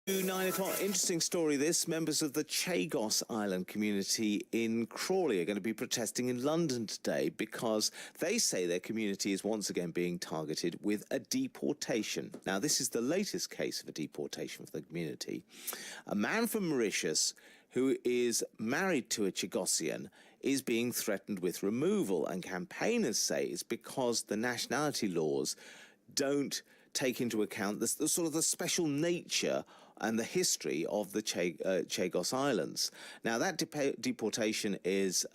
9 o'clock. Interesting story this. Members of the Chagos island community in Crawley are going to be protesting in London today because they say their community is once again being targeted with a deportation. Now, this is the latest case of a deportation for the community. A man from Mauritius who is married to a Chagossian is being threatened with removal, and campaigners say it's because the nationality laws don't take into account the sort of the special nature and the history of the Chagos Islands. Now, that deportation is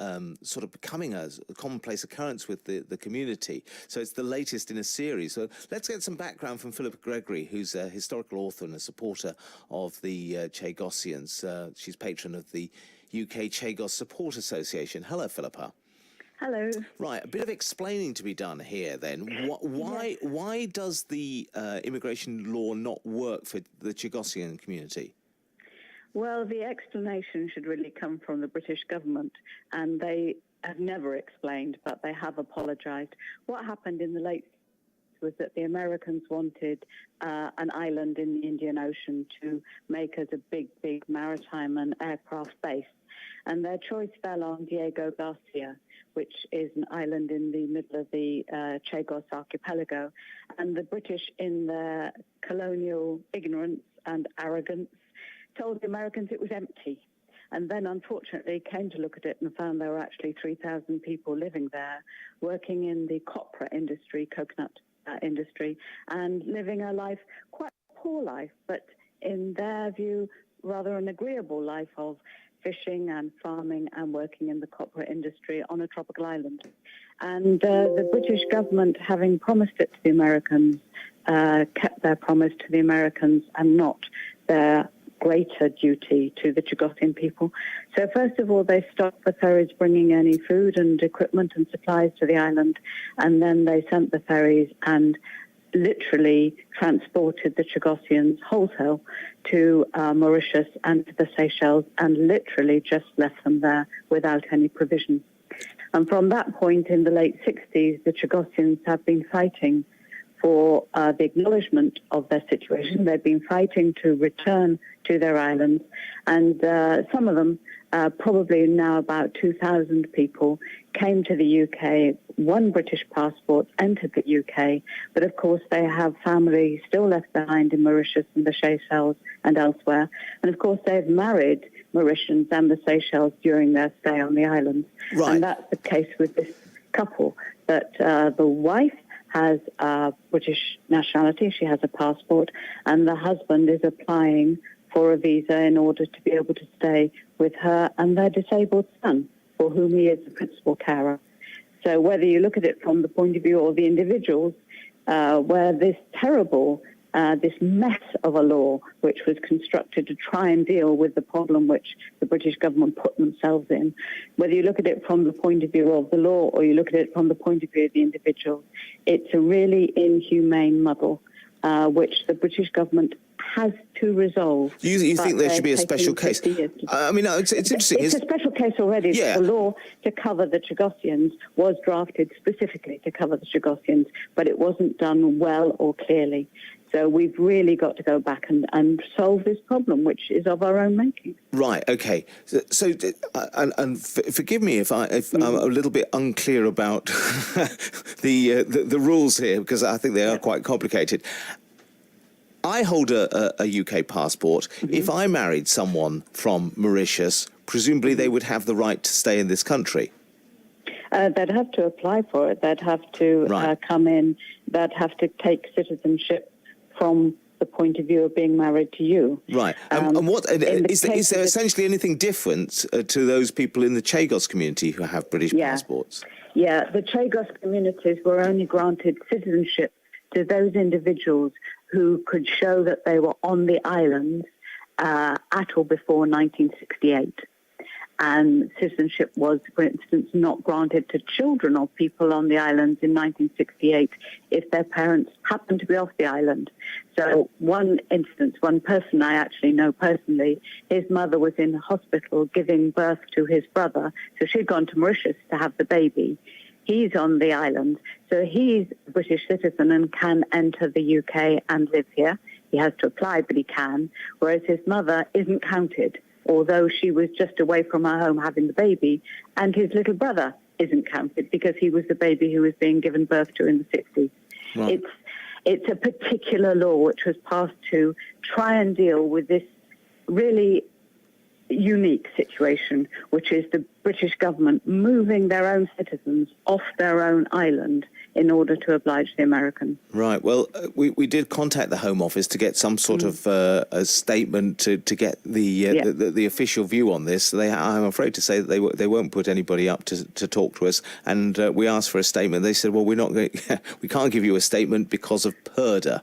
sort of becoming a commonplace occurrence with the community. So it's the latest in a series. So let's get some background from Philippa Gregory, who's a historical author and a supporter of the Chagossians. She's patron of the UK Chagos Support Association. Hello, Philippa. Hello. Right, a bit of explaining to be done here then. Why does the immigration law not work for the Chagossian community? Well, the explanation should really come from the British government, and they have never explained, but they have apologised. What happened in the late was that the Americans wanted an island in the Indian Ocean to make as a big maritime and aircraft base. And their choice fell on Diego Garcia, which is an island in the middle of the Chagos archipelago. And the British, in their colonial ignorance and arrogance, told the Americans it was empty. And then, unfortunately, came to look at it and found there were actually 3,000 people living there, working in the copra industry, coconut industry, and living a life, quite a poor life, but in their view, rather an agreeable life of fishing and farming and working in the copra industry on a tropical island. And the British government, having promised it to the Americans, kept their promise to the Americans and not their greater duty to the Chagossian people. So first of all, they stopped the ferries bringing any food and equipment and supplies to the island, and then they sent the ferries and literally transported the Chagossians wholesale to Mauritius and to the Seychelles, and literally just left them there without any provision. And from that point in the late 60s, the Chagossians have been fighting for the acknowledgement of their situation. They've been fighting to return to their islands, and some of them, probably now about 2,000 people, came to the UK, won British passports, entered the UK, but of course they have family still left behind in Mauritius and the Seychelles and elsewhere. And of course they've married Mauritians and the Seychelles during their stay on the island. Right. And that's the case with this couple, that the wife has British nationality, she has a passport, and the husband is applying for a visa in order to be able to stay with her and their disabled son, for whom he is the principal carer. So whether you look at it from the point of view of the individuals, where this terrible, this mess of a law, which was constructed to try and deal with the problem which the British government put themselves in, whether you look at it from the point of view of the law or you look at it from the point of view of the individuals, it's a really inhumane muddle, which the British government has to resolve. You think there should be a special case? I mean, it's interesting. It's a special case already. Yeah. The law to cover the Chagossians was drafted specifically to cover the Chagossians, but it wasn't done well or clearly. So we've really got to go back and solve this problem, which is of our own making. Right. Okay. So forgive me if I'm a little bit unclear about the rules here, because I think they are quite complicated. I hold a UK passport. Mm-hmm. If I married someone from Mauritius, presumably they would have the right to stay in this country. They'd have to apply for it. They'd have to come in. They'd have to take citizenship from the point of view of being married to you. Right. And what is there essentially anything different to those people in the Chagos community who have British passports? Yeah, the Chagos communities were only granted citizenship to those individuals who could show that they were on the islands at or before 1968. And citizenship was, for instance, not granted to children of people on the islands in 1968 if their parents happened to be off the island. So one instance, one person I actually know personally, his mother was in hospital giving birth to his brother, so she'd gone to Mauritius to have the baby. He's on the island, so he's a British citizen and can enter the UK and live here. He has to apply, but he can, whereas his mother isn't counted, although she was just away from her home having the baby, and his little brother isn't counted because he was the baby who was being given birth to in the 60s. Right. It's a particular law which was passed to try and deal with this really unique situation, which is the British government moving their own citizens off their own island in order to oblige the Americans. Right. Well, we did contact the Home Office to get some sort of a statement to get the official view on this. I'm afraid to say that they won't put anybody up to talk to us. And we asked for a statement. They said, well, we can't give you a statement because of PERDA.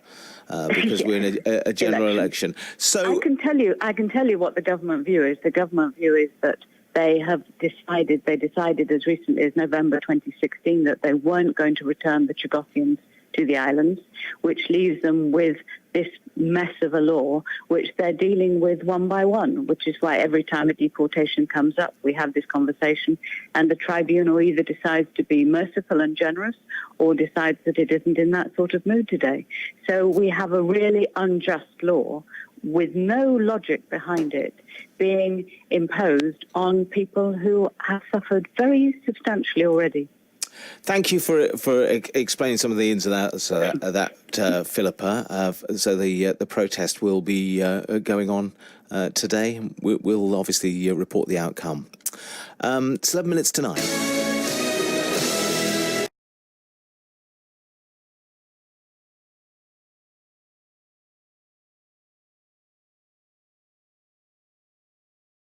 Because we're in a general election. So I can tell you what the government view is. The government view is that they decided as recently as November 2016 that they weren't going to return the Chagossians to the islands, which leaves them with this mess of a law, which they're dealing with one by one, which is why every time a deportation comes up, we have this conversation, and the tribunal either decides to be merciful and generous or decides that it isn't in that sort of mood today. So we have a really unjust law with no logic behind it being imposed on people who have suffered very substantially already. Thank you for explaining some of the ins and outs of that, Philippa. So the protest will be going on today. We'll obviously report the outcome. It's 11 minutes to 9.